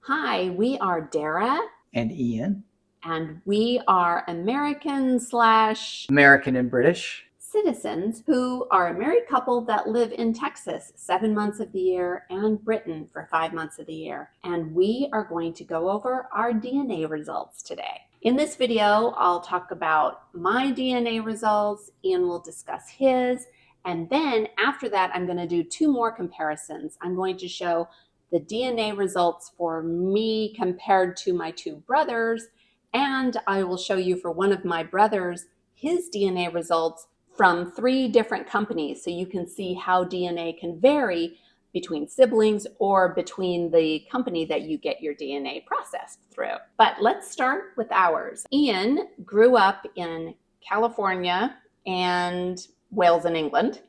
Hi, we are Dara, And Ian. and we are American and British. citizens who are a married couple that live in Texas 7 months of the year and Britain for 5 months of the year. And we are going to go over our DNA results today. In this video, I'll talk about my DNA results, Ian will discuss his, and then after that, I'm going to do two more comparisons. I'm going to show the DNA results for me compared to my two brothers, and I will show you for one of my brothers his DNA results from 3 different companies, so you can see how DNA can vary between siblings or between the company that you get your DNA processed through. But let's start with ours. Ian grew up in California and Wales and England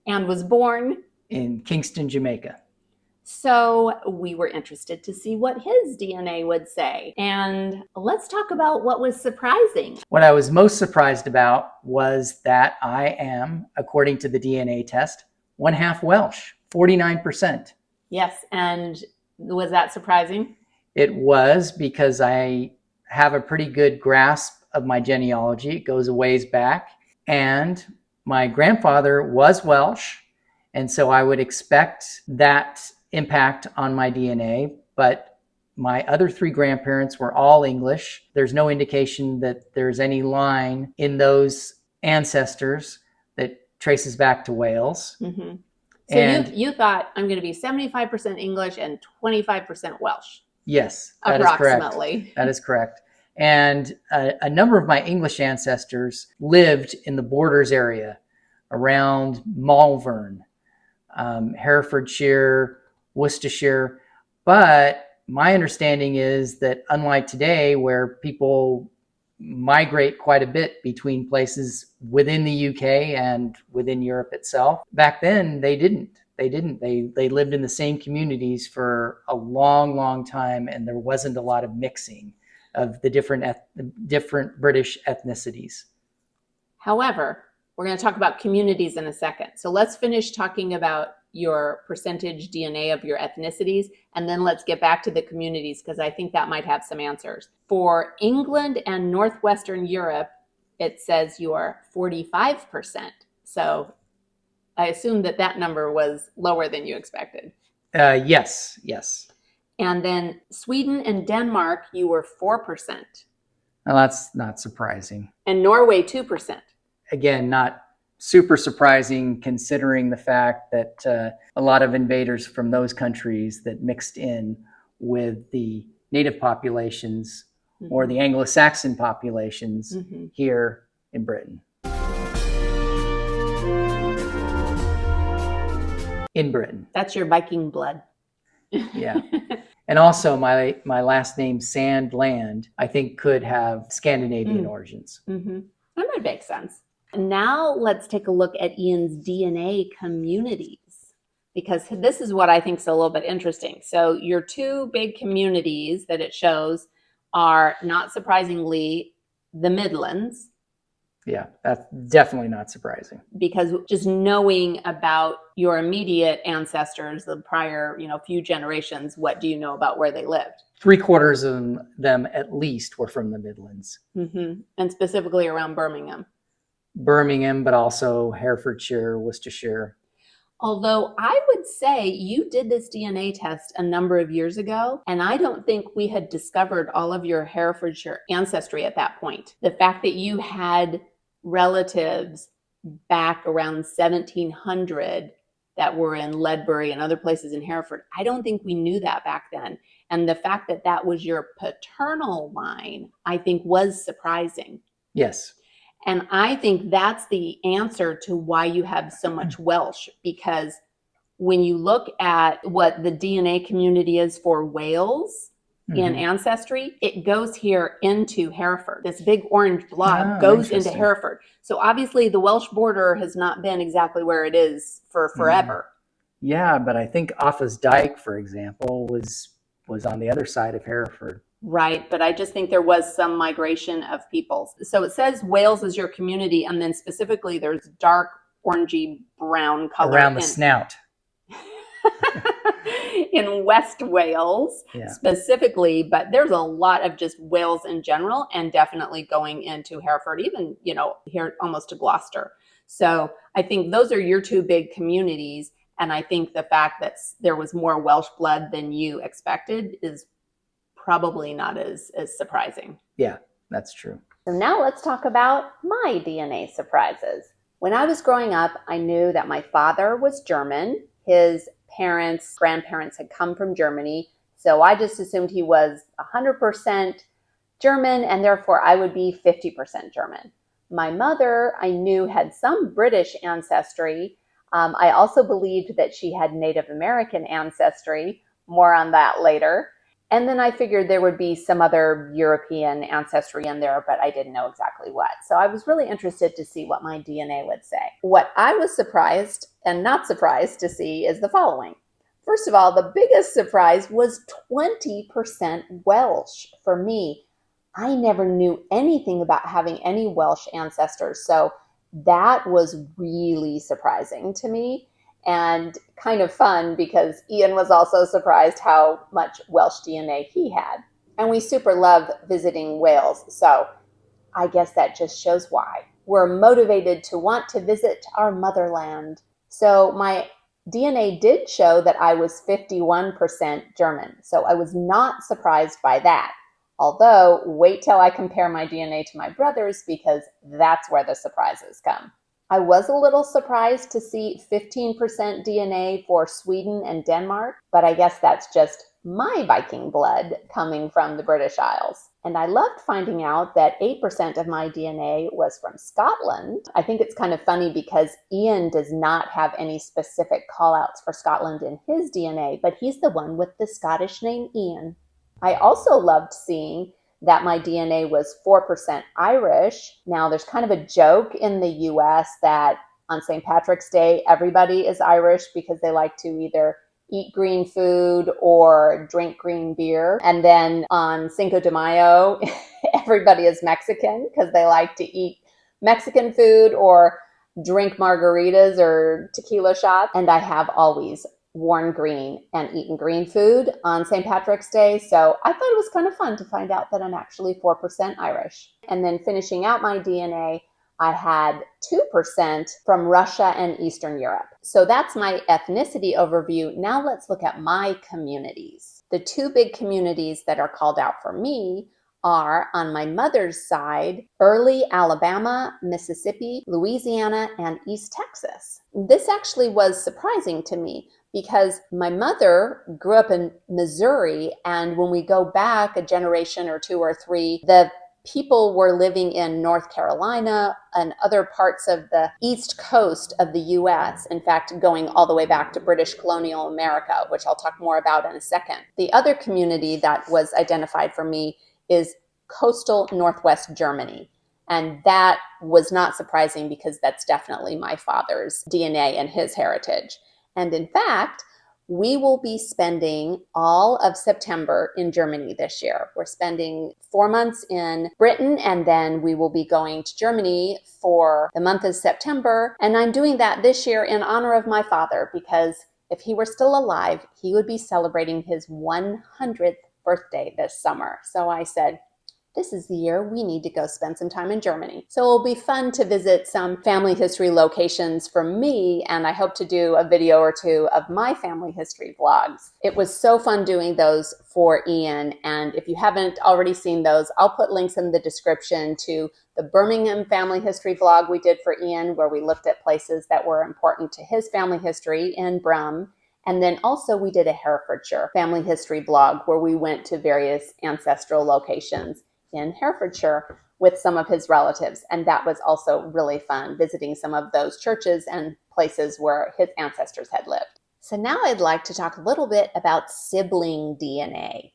and was born In Kingston, Jamaica. So we were interested to see what his DNA would say. And let's talk about what was surprising. What I was most surprised about was that I am, according to the DNA test, 1/2 Welsh, 49%. Yes, and was that surprising? It was because I have a pretty good grasp of my genealogy. It goes a ways back. And my grandfather was Welsh. And so I would expect that impact on my DNA, but my other 3 grandparents were all English. There's no indication that there's any line in those ancestors that traces back to Wales. Mm-hmm. So you thought I'm going to be 75% English and 25% Welsh. Yes, that approximately. Is correct. That is correct. And a number of my English ancestors lived in the borders area around Malvern, Herefordshire, Worcestershire. But my understanding is that unlike today, where people migrate quite a bit between places within the UK and within Europe itself, back then they didn't. They lived in the same communities for a long, long time, and there wasn't a lot of mixing of the different British ethnicities. However, we're going to talk about communities in a second. So let's finish talking about your percentage DNA of your ethnicities, and then let's get back to the communities because I think that might have some answers. For England and Northwestern Europe, it says you're 45%. So I assume that number was lower than you expected. Yes. And then Sweden and Denmark, you were 4%. Well, that's not surprising. And Norway, 2%. Again, not super surprising considering the fact that a lot of invaders from those countries that mixed in with the native populations or the Anglo-Saxon populations here in Britain. In Britain. That's your Viking blood. Yeah. And also my last name, Sandland, I think could have Scandinavian origins. That might make sense. Now let's take a look at Ian's DNA communities, because this is what I think is a little bit interesting. So your 2 big communities that it shows are, not surprisingly, the Midlands. Yeah, that's definitely not surprising. Because just knowing about your immediate ancestors, the prior, few generations, what do you know about where they lived? 3/4 of them at least were from the Midlands. And specifically around Birmingham, but also Herefordshire, Worcestershire. Although I would say you did this DNA test a number of years ago, and I don't think we had discovered all of your Herefordshire ancestry at that point. The fact that you had relatives back around 1700 that were in Ledbury and other places in Hereford, I don't think we knew that back then. And the fact that that was your paternal line, I think was surprising. Yes. And I think that's the answer to why you have so much Welsh, because when you look at what the DNA community is for Wales in Ancestry, it goes here into Hereford. This big orange blob goes into Hereford. So obviously the Welsh border has not been exactly where it is for forever. Yeah, but I think Offa's Dyke, for example, was on the other side of Hereford. Right, but I just think there was some migration of peoples. So it says Wales is your community, and then specifically there's dark orangey brown color around the snout. in West Wales Yeah. specifically, but there's a lot of just Wales in general, and definitely going into Hereford, even, here almost to Gloucester. So I think those are your two big communities. And I think the fact that there was more Welsh blood than you expected is probably not as surprising. Yeah, that's true. So now let's talk about my DNA surprises. When I was growing up, I knew that my father was German. His parents, grandparents had come from Germany. So I just assumed he was 100% German, and therefore I would be 50% German. My mother, I knew, had some British ancestry. I also believed that she had Native American ancestry. More on that later. And then I figured there would be some other European ancestry in there, but I didn't know exactly what. So I was really interested to see what my DNA would say. What I was surprised and not surprised to see is the following. First of all, the biggest surprise was 20% Welsh for me. I never knew anything about having any Welsh ancestors. So that was really surprising to me and kind of fun because Ian was also surprised how much Welsh DNA he had. And we super love visiting Wales. So I guess that just shows why. We're motivated to want to visit our motherland. So my DNA did show that I was 51% German. So I was not surprised by that. Although, wait till I compare my DNA to my brother's because that's where the surprises come. I was a little surprised to see 15% DNA for Sweden and Denmark, but I guess that's just my Viking blood coming from the British Isles. And I loved finding out that 8% of my DNA was from Scotland. I think it's kind of funny because Ian does not have any specific callouts for Scotland in his DNA, but he's the one with the Scottish name Ian. I also loved seeing that my DNA was 4% Irish. Now, there's kind of a joke in the US that on St. Patrick's Day, everybody is Irish because they like to either eat green food or drink green beer. And then on Cinco de Mayo, everybody is Mexican because they like to eat Mexican food or drink margaritas or tequila shots. And I have always worn green and eaten green food on St. Patrick's Day. So I thought it was kind of fun to find out that I'm actually 4% Irish. And then finishing out my DNA, I had 2% from Russia and Eastern Europe. So that's my ethnicity overview. Now let's look at my communities. The two big communities that are called out for me are, on my mother's side, early Alabama, Mississippi, Louisiana, and East Texas. This actually was surprising to me because my mother grew up in Missouri, and when we go back a generation or two or three, the people were living in North Carolina and other parts of the East Coast of the US, in fact, going all the way back to British colonial America, which I'll talk more about in a second. The other community that was identified for me is coastal Northwest Germany. And that was not surprising because that's definitely my father's DNA and his heritage. And in fact, we will be spending all of September in Germany this year. We're spending 4 months in Britain, and then we will be going to Germany for the month of September. And I'm doing that this year in honor of my father, because if he were still alive, he would be celebrating his 100th birthday this summer. So I said, this is the year we need to go spend some time in Germany. So it'll be fun to visit some family history locations for me, and I hope to do a video or two of my family history vlogs. It was so fun doing those for Ian, and if you haven't already seen those, I'll put links in the description to the Birmingham family history vlog we did for Ian, where we looked at places that were important to his family history in Brum. And then also we did a Herefordshire family history vlog where we went to various ancestral locations in Herefordshire with some of his relatives. And that was also really fun, visiting some of those churches and places where his ancestors had lived. So now I'd like to talk a little bit about sibling DNA.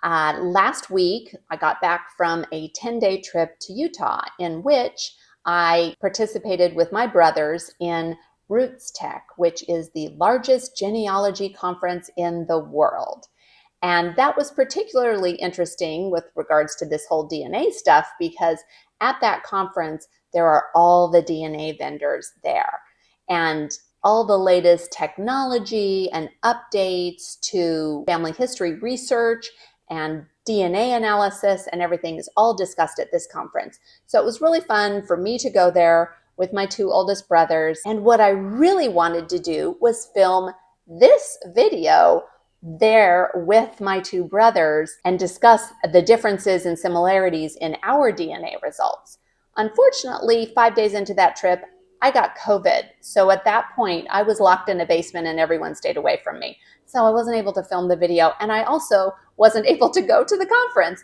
Last week, I got back from a 10-day trip to Utah in which I participated with my brothers in Roots Tech, which is the largest genealogy conference in the world. And that was particularly interesting with regards to this whole DNA stuff because at that conference, there are all the DNA vendors there. And all the latest technology and updates to family history research and DNA analysis, and everything is all discussed at this conference. So it was really fun for me to go there with my two oldest brothers. And what I really wanted to do was film this video there with my two brothers and discuss the differences and similarities in our DNA results. Unfortunately, 5 days into that trip, I got COVID. So at that point, I was locked in a basement and everyone stayed away from me. So I wasn't able to film the video. And I also wasn't able to go to the conference.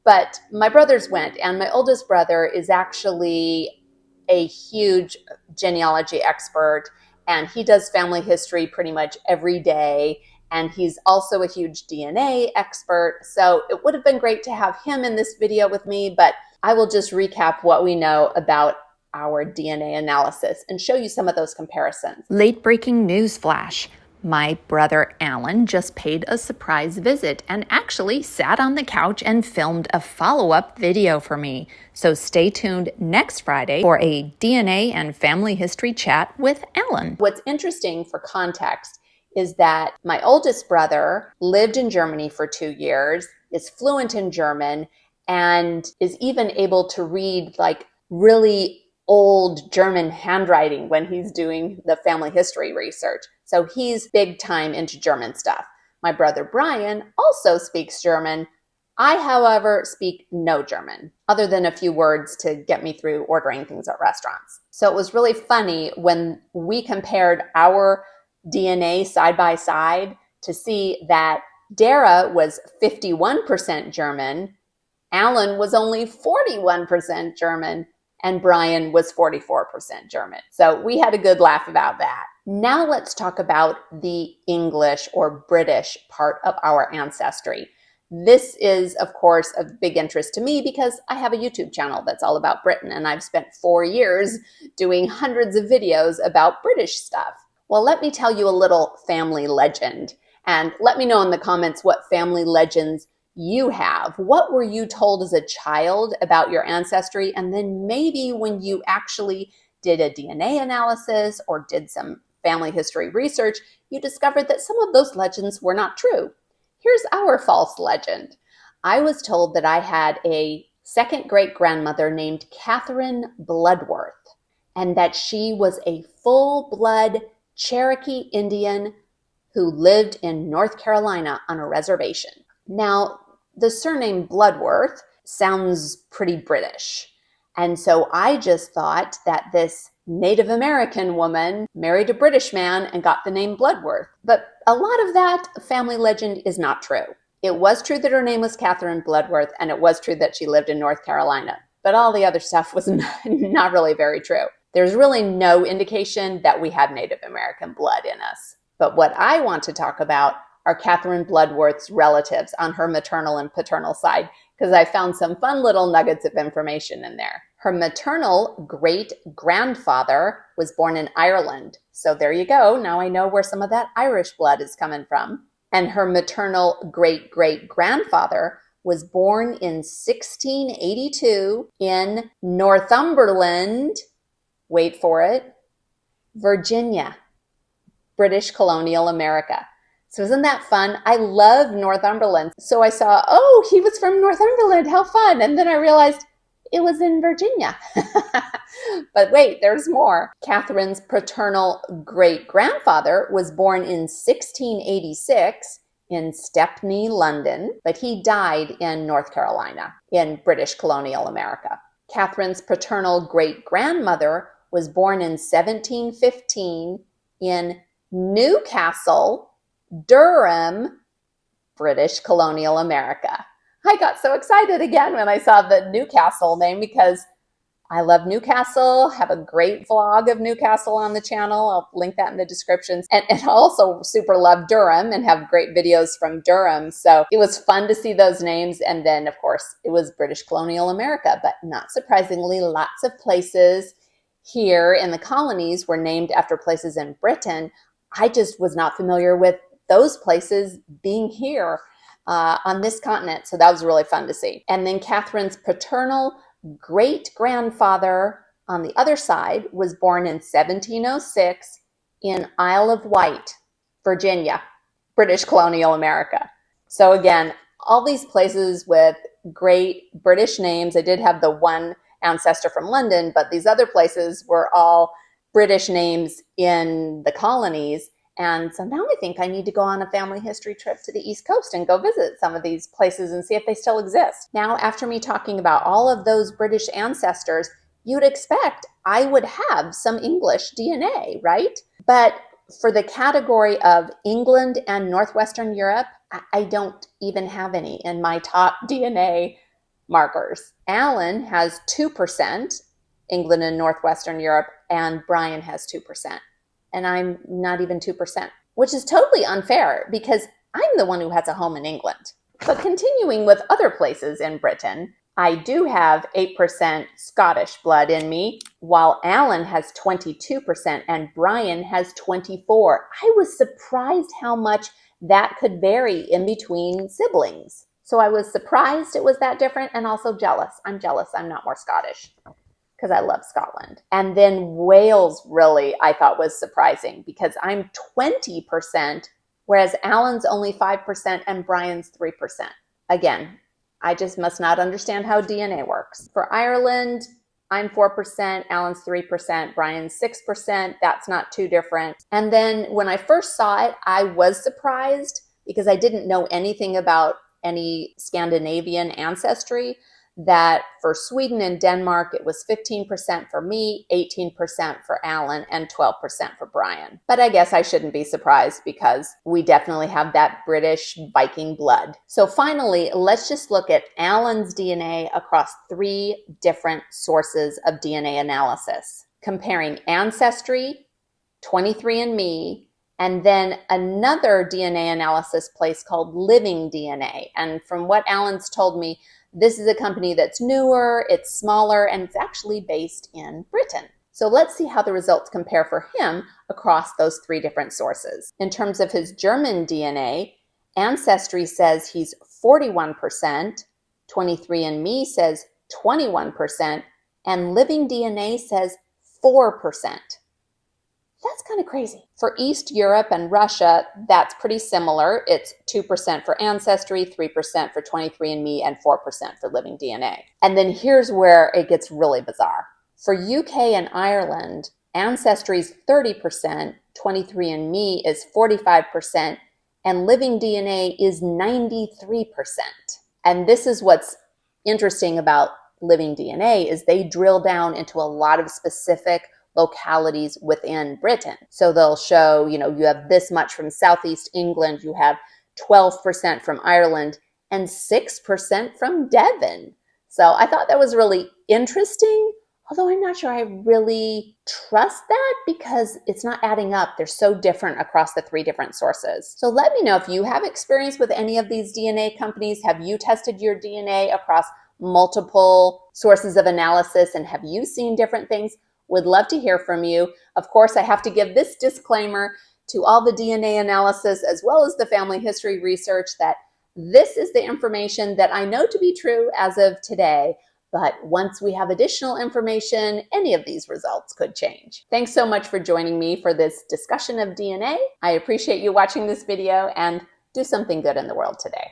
But my brothers went, and my oldest brother is actually a huge genealogy expert, and he does family history pretty much every day. And he's also a huge DNA expert. So it would have been great to have him in this video with me, but I will just recap what we know about our DNA analysis and show you some of those comparisons. Late breaking news flash. My brother Alan just paid a surprise visit and actually sat on the couch and filmed a follow-up video for me. So stay tuned next Friday for a DNA and family history chat with Alan. What's interesting for context is that my oldest brother lived in Germany for 2 years, is fluent in German, and is even able to read like really old German handwriting when he's doing the family history research. So he's big time into German stuff. My brother Brian also speaks German. I, however, speak no German, other than a few words to get me through ordering things at restaurants. So it was really funny when we compared our DNA side by side to see that Dara was 51% German, Alan was only 41% German, and Brian was 44% German. So we had a good laugh about that. Now let's talk about the English or British part of our ancestry. This is, of course, of big interest to me because I have a YouTube channel that's all about Britain, and I've spent 4 years doing hundreds of videos about British stuff. Well, let me tell you a little family legend, and let me know in the comments what family legends you have. What were you told as a child about your ancestry? And then maybe when you actually did a DNA analysis or did some family history research, you discovered that some of those legends were not true. Here's our false legend. I was told that I had a second great grandmother named Catherine Bloodworth, and that she was a full-blood Cherokee Indian who lived in North Carolina on a reservation. Now, the surname Bloodworth sounds pretty British. And so I just thought that this Native American woman married a British man and got the name Bloodworth. But a lot of that family legend is not true. It was true that her name was Catherine Bloodworth, and it was true that she lived in North Carolina. But all the other stuff was not really very true. There's really no indication that we had Native American blood in us. But what I want to talk about are Catherine Bloodworth's relatives on her maternal and paternal side, because I found some fun little nuggets of information in there. Her maternal great-grandfather was born in Ireland. So there you go. Now I know where some of that Irish blood is coming from. And her maternal great-great-grandfather was born in 1682 in Northumberland, wait for it, Virginia, British colonial America. So isn't that fun? I love Northumberland. So I saw, oh, he was from Northumberland. How fun. And then I realized it was in Virginia. But wait, there's more. Catherine's paternal great-grandfather was born in 1686 in Stepney, London, but he died in North Carolina in British colonial America. Catherine's paternal great-grandmother was born in 1715 in Newcastle, Durham, British colonial America. I got so excited again when I saw the Newcastle name because I love Newcastle, have a great vlog of Newcastle on the channel. I'll link that in the descriptions. And also super love Durham and have great videos from Durham. So it was fun to see those names. And then, of course, it was British colonial America. But not surprisingly, lots of places here in the colonies were named after places in Britain. I just was not familiar with those places being here on this continent. So that was really fun to see. And then Catherine's paternal great-grandfather on the other side was born in 1706 in Isle of Wight, Virginia, British colonial America. So again, all these places with great British names. I did have the one ancestor from London, but these other places were all British names in the colonies. And so now I think I need to go on a family history trip to the East Coast and go visit some of these places and see if they still exist. Now, after me talking about all of those British ancestors, you'd expect I would have some English DNA, right? But for the category of England and Northwestern Europe, I don't even have any in my top DNA markers. Alan has 2% England and Northwestern Europe, and Brian has 2%. And I'm not even 2%, which is totally unfair because I'm the one who has a home in England. But continuing with other places in Britain, I do have 8% Scottish blood in me, while Alan has 22% and Brian has 24%. I was surprised how much that could vary in between siblings. So I was surprised it was that different and also jealous. I'm jealous I'm not more Scottish because I love Scotland. And then Wales really I thought was surprising because I'm 20%, whereas Alan's only 5% and Brian's 3%. Again, I just must not understand how DNA works. For Ireland, I'm 4%, Alan's 3%, Brian's 6%. That's not too different. And then when I first saw it, I was surprised because I didn't know anything about any Scandinavian ancestry, that for Sweden and Denmark, it was 15% for me, 18% for Alan, and 12% for Brian. But I guess I shouldn't be surprised because we definitely have that British Viking blood. So finally, let's just look at Alan's DNA across 3 different sources of DNA analysis, comparing Ancestry, 23andMe, and then another DNA analysis place called Living DNA. And from what Alan's told me, this is a company that's newer, it's smaller, and it's actually based in Britain. So let's see how the results compare for him across those 3 different sources. In terms of his German DNA, Ancestry says he's 41%, 23andMe says 21%, and Living DNA says 4%. That's kind of crazy. For East Europe and Russia, that's pretty similar. It's 2% for Ancestry, 3% for 23andMe, and 4% for Living DNA. And then here's where it gets really bizarre. For UK and Ireland, Ancestry's 30%, 23andMe is 45%, and Living DNA is 93%. And this is what's interesting about Living DNA is they drill down into a lot of specific localities within Britain. So they'll show, you have this much from Southeast England, you have 12% from Ireland, and 6% from Devon. So I thought that was really interesting, although I'm not sure I really trust that because it's not adding up. They're so different across the 3 different sources. So let me know if you have experience with any of these DNA companies. Have you tested your DNA across multiple sources of analysis, and have you seen different things? Would love to hear from you. Of course, I have to give this disclaimer to all the DNA analysis as well as the family history research that this is the information that I know to be true as of today. But once we have additional information, any of these results could change. Thanks so much for joining me for this discussion of DNA. I appreciate you watching this video, and do something good in the world today.